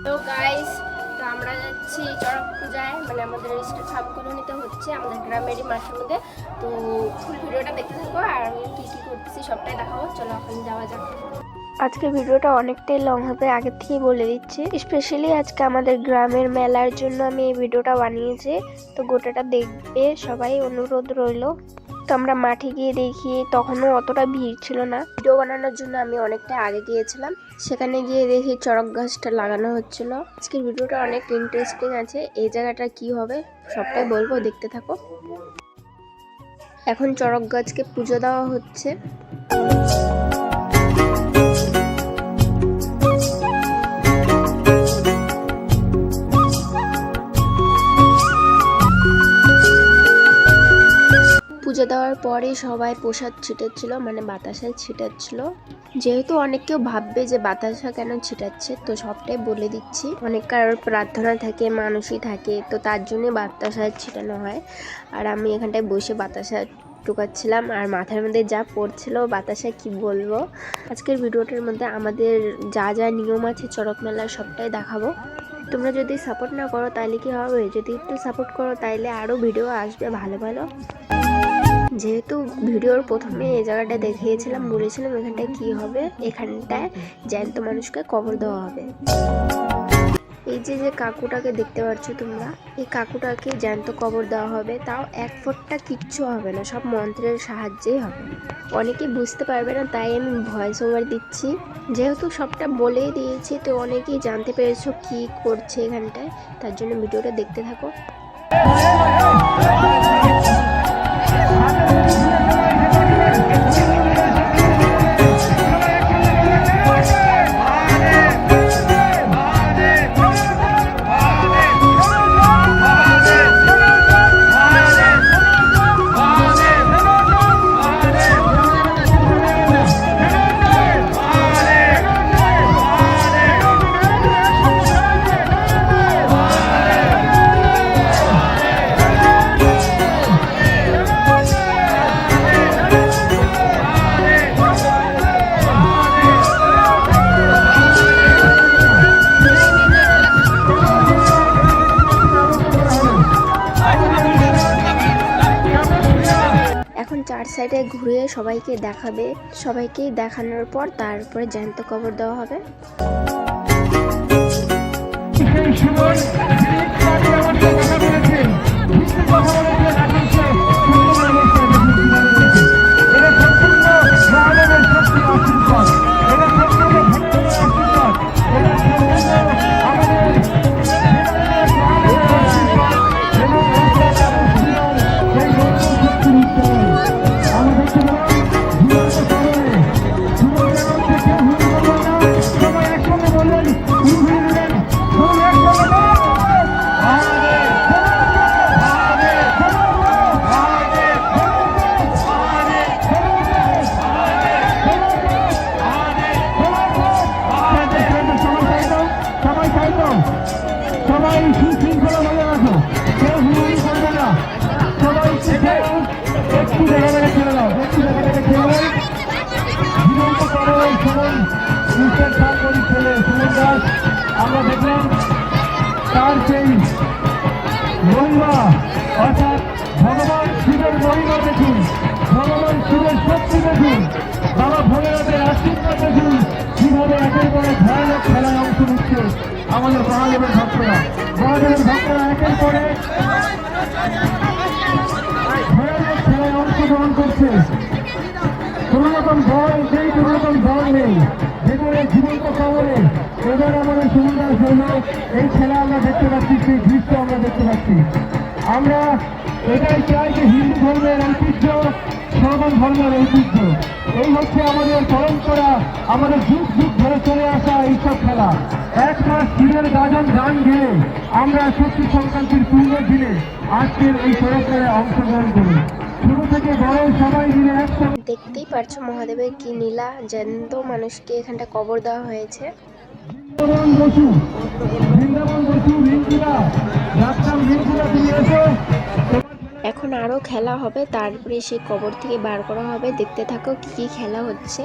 তো গাইস, তো আমরা যাচ্ছি চড়ক পূজায়, মানে আমাদের ফার্ম কলোনিতে হচ্ছে আমাদের গ্রামেরই মাঠের মধ্যে। তো ফুল ভিডিওটা দেখতে থাকবো আর আমি কী কী করতেছি সবটাই দেখাবো। চলো এখন যাওয়া যাক। আজকে ভিডিওটা অনেকটাই লং হবে, আগে থেকেই বলে দিচ্ছি। স্পেশালি আজকে আমাদের গ্রামের মেলার জন্য আমি এই ভিডিওটা বানিয়েছি, তো গোটাটা দেখবে সবাই, অনুরোধ রইল। তো আমরা মাঠে গিয়ে দেখি তখনও অতটা ভিড় ছিল না। ভিডিও বানানোর জন্য আমি অনেকটা আগে গিয়েছিলাম, সেখানে গিয়ে দেখি চড়ক গাছটা লাগানো হচ্ছিল। আজকের ভিডিওটা অনেক ইন্টারেস্টিং আছে, এই জায়গাটা কি হবে সবটাই বলবো, দেখতে থাকো। এখন চড়ক গাছকে পুজো দেওয়া হচ্ছে। পুজো দেওয়ার পরে সবাই প্রসাদ ছিটাচ্ছিল, মানে বাতাসা ছিটাচ্ছিল। যেহেতু অনেক কেউ ভাববে যে বাতাসা কেন ছিটাচ্ছে, তো সবটাই বলে দিচ্ছি। অনেক কারোর প্রার্থনা থাকে, মানুষই থাকে, তো তার জন্য বাতাসা ছিটানো হয়। আর আমি এখানটায় বসে বাতাসা টুকাচ্ছিলাম, আর মাথার মধ্যে যা পড়ছিল বাতাসা কি বলবো। আজকের ভিডিওটার মধ্যে আমাদের যা যা নিয়ম আছে চড়ক মেলার সবটাই দেখাবো। তোমরা যদি সাপোর্ট না করো তাহলে কি হবে, যদি একটু সাপোর্ট করো তাহলে আরও ভিডিও আসবে ভালো ভালো। যেহেতু ভিডিওর প্রথমে এই জায়গাটা দেখিয়েছিলাম, বলেছিলাম এখানটায় কি হবে, এখানটায় জ্যান্ত মানুষকে কবর দেওয়া হবে। এই যে কাকুটাকে দেখতে পাচ্ছ তোমরা, এই কাকুটাকে জ্যান্ত কবর দেওয়া হবে, তাও এক ফোঁটা কিচ্ছু হবে না, সব মন্ত্রের সাহায্যেই হবে। অনেকেই বুঝতে পারবে না, তাই আমি ভয়েস ওভার দিচ্ছি। যেহেতু সবটা বলেই দিয়েছি, তো অনেকেই জানতে পেরেছো কি করছে এখানটায়, তার জন্য ভিডিওটা দেখতে থাকো। এখন চার সাইডে ঘুরে সবাইকে দেখাবে, সবাইকে দেখানোর পর তারপরে জ্যান্ত কবর দেওয়া হবে। আমরা দেখলাম তার সেই মহিমা, অর্থাৎ ভগবান শিবের মহিমা দেখুন, ভগবান শিবের শক্তি দেখুন, বাবা ভোলেনাথের আশীর্বাদ দেখুন, কিভাবে একের পরে ভয়ানক খেলায় অংশ নিচ্ছে আমাদের মহাদেবের ভক্তরা। মহাদেবের ভক্তরা একের পরে ভয়ানক খেলায় অংশগ্রহণ করছে। কোনো রকম ভয় নেই, কোনো রকম ভয় নেই, ভেতরে জীবন্ত কবরে এবার আমাদের সুন্দর জন্য এই খেলা আমরা দেখতে পাচ্ছি, সেই দৃশ্য আমরা দেখতে পাচ্ছি। আমরা এটাই চাই যে হিন্দু ধর্মের ঐতিহ্য, সনাতন ধর্মের ঐতিহ্য, এই হচ্ছে আমাদের পরম্পরা, আমাদের যুগ যুগ ধরে চলে আসা এইসব খেলা। এক মাস শিবের গাজন গান গেয়ে আমরা শক্তি সংক্রান্তির পূর্ণ দিনে আজকের এই পরম্পরায় অংশগ্রহণ করি। ছোট থেকে বড় সবাই মিলে একসঙ্গে। দেখতেই পারছো মহাদেবের কি নীলা, জ্যান্ত মানুষকে এখানটা কবর দেওয়া হয়েছে। এখন আরো খেলা হবে, তারপরে সেই কবর থেকে বার করা হবে। দেখতে থাকো কি কি খেলা হচ্ছে।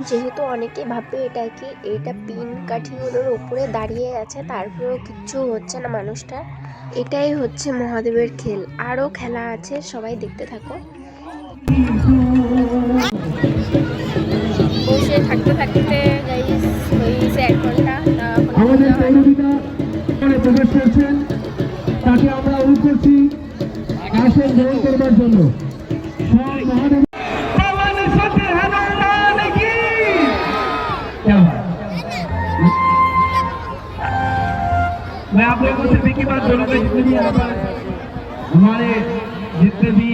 যেহেতু অনেকেই ভাববে এটা পিন কাঠিগুলোর উপরে দাঁড়িয়ে আছে, তারপরেও কিচ্ছু হচ্ছে না মানুষটা। এটাই হচ্ছে মহাদেবের খেল। আরও খেলা আছে, সবাই দেখতে থাকো। বসে থাকতে থাকতে গাইস হয়েছে 1 ঘন্টা। আমাদের পৌরপিতা প্রবেশ করছেন, তাকে আমরা অনুরোধ করছি আসন গ্রহণ করবার জন্য। সব মহাদেব मैं आप लोगों से एक ही बात बोलूंगा, जितने भी हमारे जितने भी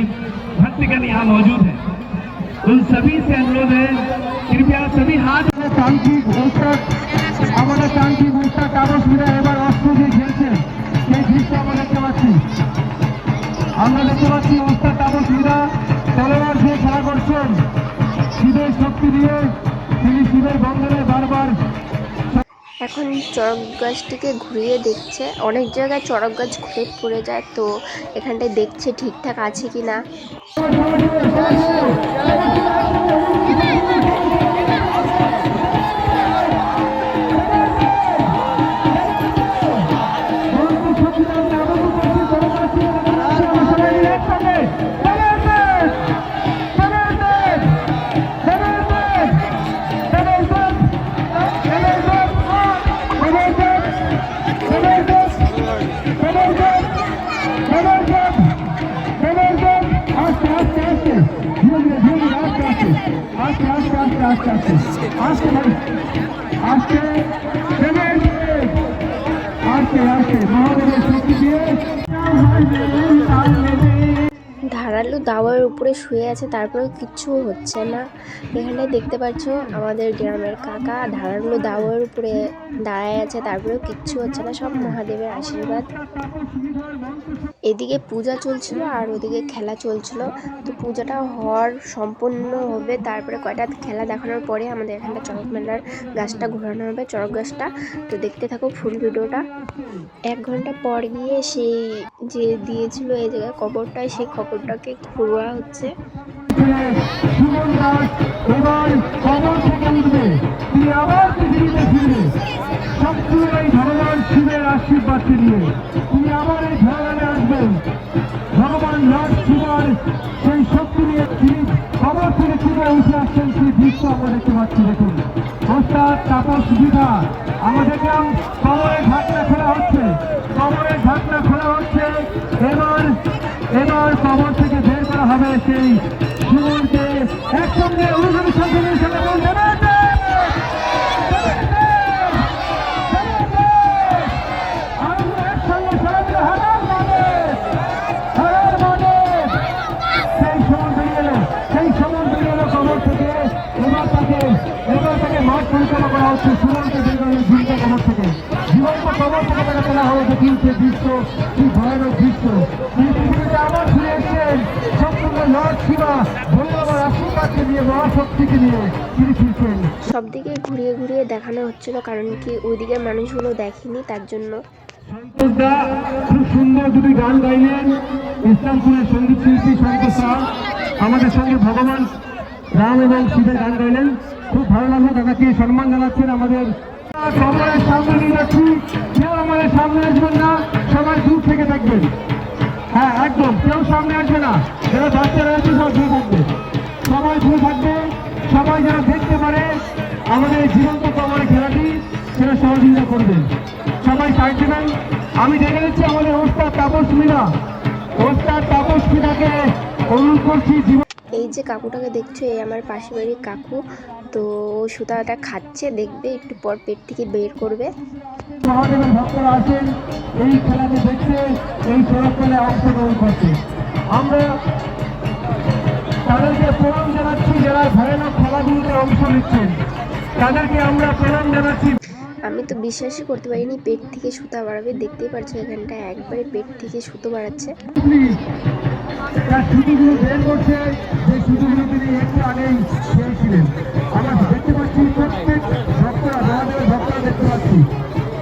भक्तगण यहाँ मौजूद हैं, उन सभी से अनुरोध है, कृपया सभी हाथ तांत्रिक অনুষ্ঠান আমাদের তান্ত্রিক অনুষ্ঠান তাপসীরা এবার অস্ত্র দিয়ে খেলছেন, সেই দৃশ্য আমরা দেখতে পাচ্ছি। অনুষ্ঠান তাপসীরা তলোয়ার দিয়ে খেলা করছেন, শিবের শক্তি দিয়ে তিনি শিবের বন্ধনে বারবার। এখন চড়ক গাছটিকে ঘুরিয়ে দেখছে। অনেক জায়গায় চড়ক গাছ ঘুরে পড়ে যায়, তো এখানটায় দেখছে ঠিকঠাক আছে কি না। ধারালো দাওয়ার উপরে শুয়ে আছে, তারপরেও কিচ্ছু হচ্ছে না। এখানে দেখতে পাচ্ছ আমাদের গ্রামের কাকা ধারালো দাওয়ার উপরে দাঁড়ায় আছে, তারপরেও কিচ্ছু হচ্ছে না। সব মহাদেবের আশীর্বাদ। এদিকে পূজা চলছিল আর ওদিকে খেলা চলছিল। তো পূজাটা হওয়ার সম্পূর্ণ হবে, তারপরে কয়টা খেলা দেখানোর পরে আমাদের এখানটা চড়ক মেলার গাছটা ঘোরানো হবে, চড়ক গাছটা। তো দেখতে থাকো ফুল ভিডিওটা। 1 ঘন্টা পর গিয়ে সেই যে দিয়েছিল এই জায়গায় কবরটায়, সেই কবরটাকে ঘোরা হচ্ছে। আশীর্বাদ নিয়ে তিনি আবার এই ধরনে আসবেন। ভগবান লর্ড শিবর সেই শক্তি নিয়ে তিনি কবর থেকে ফিরে উঠে আসছেন, সেই দৃশ্য আমরা দেখতে পাচ্ছি। দেখুন, ওস্তাদ তাপস বিধা আমাদের কবরের ঢাকনা খোলা হচ্ছে, কবরের ঢাকনা খোলা হচ্ছে। এবার কবর থেকে বের করা হবে সেই শিবকে। একসঙ্গে উর্বরী সঙ্গে সঙ্গে বলতে মাঠ পরিচালনা করা হচ্ছে সুমনকে জীবিত কবর থেকে। জীবন্ত কবর থেকে তারা তোলা হলো। দেখুন সে দৃশ্য, কি ভয়ানক দৃশ্য। তিনি পৃথিবীতে আবার ফিরে এসেছেন সম্পূর্ণ লর্ড শিবা ভোলেবাবার আশীর্বাদকে নিয়ে, মহাশক্তিকে নিয়ে তিনি ফিরছেন। সব দিকে ঘুরিয়ে ঘুরিয়ে দেখানো হচ্ছিল, কারণ কি ওইদিকে মানুষগুলো দেখেনি, তার জন্য। খুব সুন্দর দুটি গান গাইলেন ইসলামপুরের সঙ্গীত শিল্পী সন্তোষ শাহ। আমাদের সঙ্গে ভগবান রাম এবং শিবের গান গাইলেন, খুব ভালো লাগলো। দাদাকে সম্মান জানাচ্ছেন। আমাদের কবরের সামনে নিয়ে যাচ্ছি, কেউ আমাদের সামনে আসবেন না, সবাই দূর থেকে দেখবেন। হ্যাঁ, একদম কেউ সামনে আসবে না, যারা বাচ্চারা আছে সব দূরে থাকবে, সবাই দূরে থাকবে। সবাই যারা দেখতে পারে আমাদের জীবন্ত কবরের খেলাটি, সেটা সহযোগিতা করবেন। সবাই সাইড দেবেন। আমি দেখে নিচ্ছি আমাদের ওস্তাদ তাপস মীরা, ওস্তাদ তাপস মীরাকে অনুরোধ করছি। এই যে কাকুটাকে দেখছো, এই আমার পাশের বাড়ির কাকু। তো সুতাটা খাচ্ছে, দেখবে একটু পর পেট থেকে বের করবে। মহাদেবের ভক্তরা আছেন এই খেলাকে দেখতে, এই চড়ক মেলায় অংশগ্রহণ করতে। আমরা তাদেরকে প্রণাম জানাচ্ছি, যারা ভয়ানক খেলাগুলিতে অংশ নিচ্ছেন তাদেরকে আমরা প্রণাম জানাচ্ছি। আমি তো বিশ্বাসই করতে পারিনি পেট থেকে সুতা বাড়াবে। দেখতেই পাচ্ছ এখানটা একবারে পেট থেকে সুতো বাড়াচ্ছে। সুতোগুলো বের করছে, যে সুতোগুলো তিনি একটু আগেই খেয়েছিলেন। আমরা দেখতে পাচ্ছি প্রত্যেক ভক্তরা, মহাদেবের ভক্তরা দেখতে পাচ্ছি,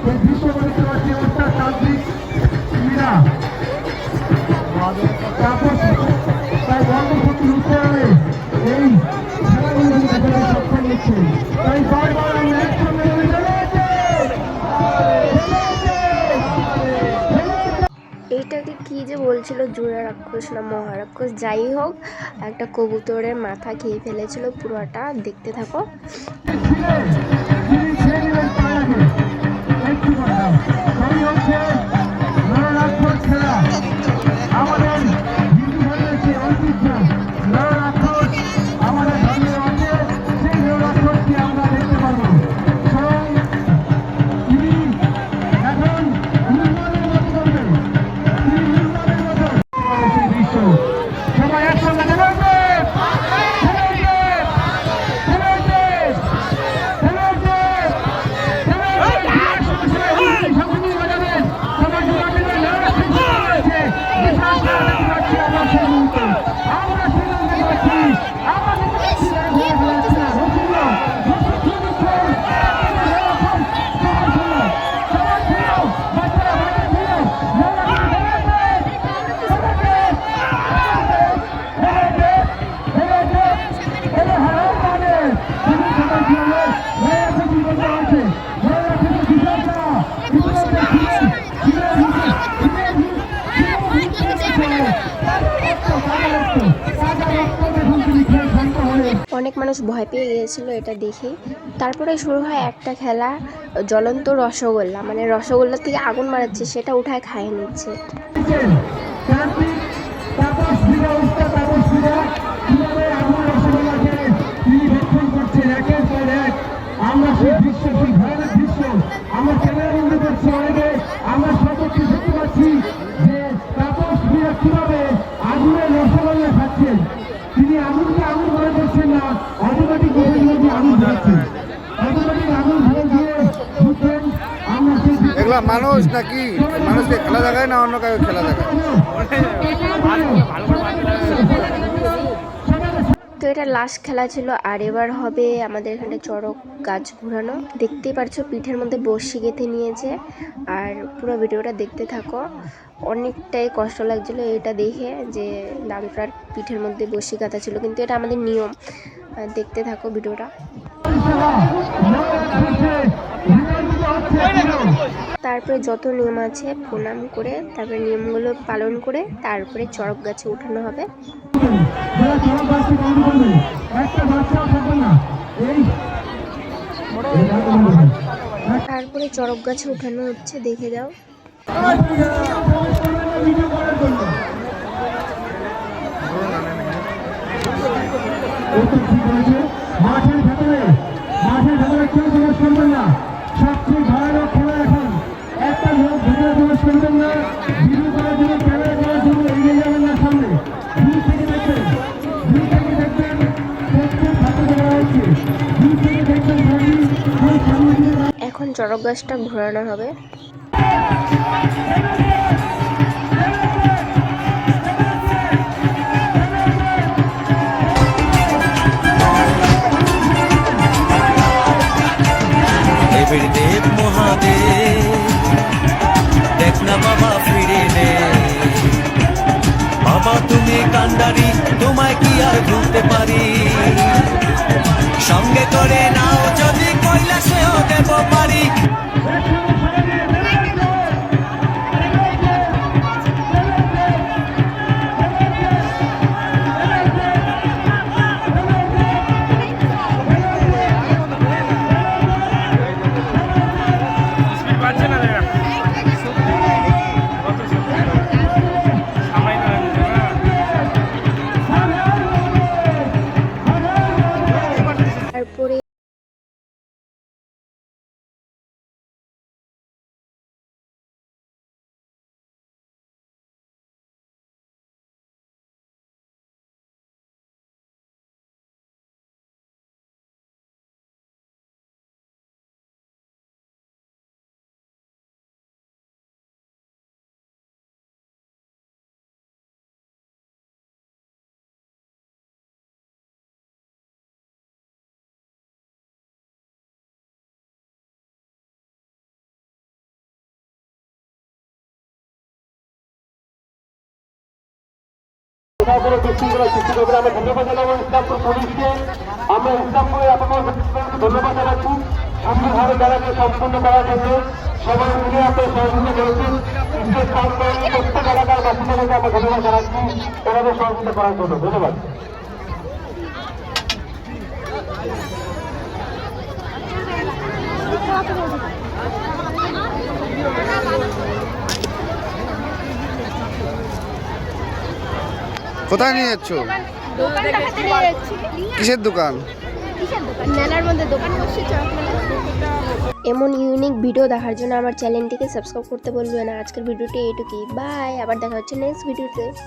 এই দৃশ্য দেখতে পাচ্ছি। ওস্তাদ তান্ত্রিক মীরা তাপস তার বর্ণশক্তির উত্তরণে এই খেলাগুলো সক্ষম হচ্ছে, তাই বারবার আমরা একসঙ্গে বলি, লেগেছে, লেগেছে। এইটাকে কি যে বলছিল, জোড়া রাক্ষস না মহারাক্ষস, যাই হোক একটা কবুতরের মাথা খেয়ে ফেলেছিল পুরোটা। দেখতে থাকো। সবাই একসঙ্গে নেমে অনেক মানুষ ভয় পেয়ে গিয়েছিল এটা দেখে। তারপরে শুরু হয় একটা খেলা, জ্বলন্ত রসগোল্লা, মানে রসগোল্লা থেকে আগুন মারাচ্ছে, সেটা উঠায় খাইয়ে নিচ্ছে। আমরা সেই দৃশ্য, সেই ভয়ানক দৃশ্য আমরা ক্যামেরা বন্দি করছি অনেকে, আমরা সচক্ষে দেখতে পাচ্ছি যে তাপস ভূঁইয়া কিভাবে আগুনের রসগোল্লা খাচ্ছেন। তিনি আগুনকে আগুন মনে করছেন না, অটোমেটিক আগুন ধরাচ্ছেন, অটোমেটিক আগুন ধরে দিয়ে বুঝছেন। আমরা এগুলা মানুষ নাকি মানুষকে খেলা দেখায় না অন্য কাউকে খেলা দেখায়? তো এটা লাস্ট খেলা ছিল। আর এবার হবে আমাদের এখানে চড়ক গাছ ঘোরানো। দেখতেই পারছো পিঠের মধ্যে বড়শি গেঁথে নিয়েছে। আর পুরো ভিডিওটা দেখতে থাকো। অনেকটাই কষ্ট লাগছিল এটা দেখে যে দাদুটার পিঠের মধ্যে বড়শি গাঁথা ছিল, কিন্তু এটা আমাদের নিয়ম। দেখতে থাকো ভিডিওটা। তারপরে যত নিয়ম আছে প্রণাম করে, তারপরে নিয়মগুলো পালন করে তারপরে চড়ক গাছে উঠানো হবে। তারপরে চড়ক গাছে উঠানো হচ্ছে, দেখে যাও। মাঠের ভেতরে কেউ প্রবেশ করবেন না। সবচেয়ে ভয়ানক খেলা এখন, একটা লোক ভেতরে প্রবেশ করবেন না, ভিডিও করার জন্য ক্যামেরা করার জন্য এগিয়ে যাবেন না সামনে। দূর থেকে দেখবেন, দূর থেকে দেখবেন প্রত্যেক হাতে দেওয়া হচ্ছে, দূর থেকে দেখবেন সামনে। এখন চড়ক গাছটা ঘোরানো হবে। দেব মহাদেব, দেখ না বাবা ফিরে নে। বাবা তুমি কান্ডারি, তোমায় কি আর ভুলতে পারি। সঙ্গে করে নাও যদি কৈলাসেও দেব পারি। কোথাও কোনো বিশৃঙ্খলা সৃষ্টি করবে না। আমরা ধন্যবাদ জানাবো ইসলামপুর পুলিশকে। আমরা ইসলামপুরে আপনার ধন্যবাদ জানাচ্ছি সুন্দরভাবে মেলাকে সম্পন্ন করার জন্য। সবাই মিলে আপনার সহযোগিতা করেছেন। বিশেষ করে প্রত্যেক এলাকার বাসিন্দাদেরকে আমরা ধন্যবাদ জানাচ্ছি এভাবে সহযোগিতা করার জন্য। ধন্যবাদ। কোথায় নিয়ে যাচ্ছ? দোকান দেখাতে নিয়ে যাচ্ছি। কিসের দোকান? কিসের দোকান? মেলার মধ্যে দোকান বসছে চক মেলা। এমন ইউনিক ভিডিও দেখার জন্য আমার চ্যানেলটিকে সাবস্ক্রাইব করতে বলবেন না। আজকের ভিডিওটি এইটুকুই। বাই, আবার দেখা হচ্ছে নেক্সট ভিডিওতে।